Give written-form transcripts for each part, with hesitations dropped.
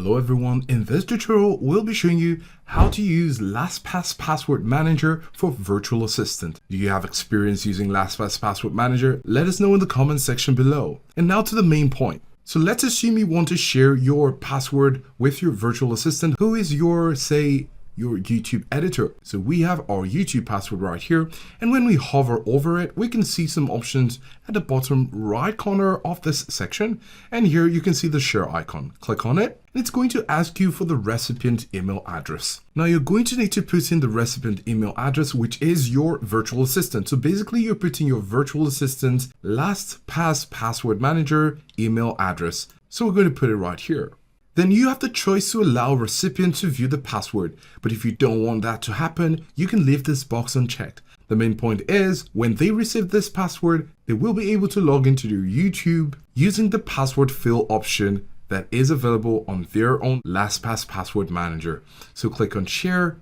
Hello everyone, in this tutorial we'll be showing you how to use LastPass Password Manager for virtual assistant. Do you have experience using LastPass Password Manager? Let us know in the comment section below. And now to the main point. So let's assume you want to share your password with your virtual assistant who is your YouTube editor. So we have our YouTube password right here, and when we hover over it, we can see some options at the bottom right corner of this section, and here you can see the share icon. Click on it and it's going to ask you for the recipient email address. Now you're going to need to put in the recipient email address, which is your virtual assistant. So basically you're putting your virtual assistant's LastPass Password Manager email address. So we're going to put it right here. Then you have the choice to allow recipient to view the password. But if you don't want that to happen, you can leave this box unchecked. The main point is when they receive this password, they will be able to log into their YouTube using the password fill option that is available on their own LastPass Password Manager. So click on share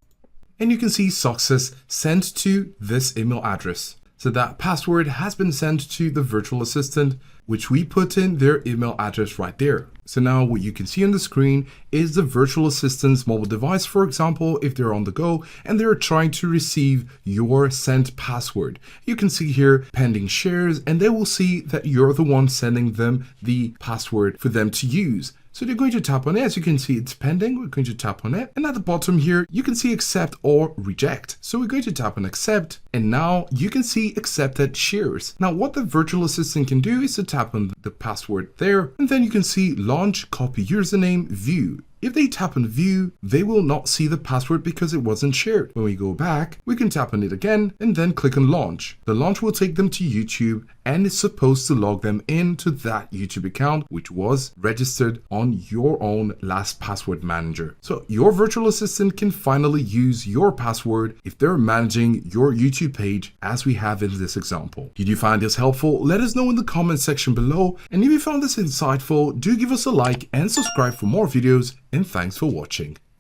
and you can see success sent to this email address. So that password has been sent to the virtual assistant, which we put in their email address right there. So now what you can see on the screen is the virtual assistant's mobile device, for example, if they're on the go and they're trying to receive your sent password. You can see here pending shares, and they will see that you're the one sending them the password for them to use. So they're going to tap on it. As you can see, it's pending. We're going to tap on it. And at the bottom here, you can see accept or reject. So we're going to tap on accept. And now you can see accepted shares. Now what the virtual assistant can do is to tap on the password there. And then you can see launch, copy username, view. If they tap on view, they will not see the password because it wasn't shared. When we go back, we can tap on it again and then click on launch. The launch will take them to YouTube and it's supposed to log them into that YouTube account, which was registered on your own LastPass Password Manager. So your virtual assistant can finally use your password if they're managing your YouTube page, as we have in this example. Did you find this helpful? Let us know in the comment section below. And if you found this insightful, do give us a like and subscribe for more videos. And thanks for watching.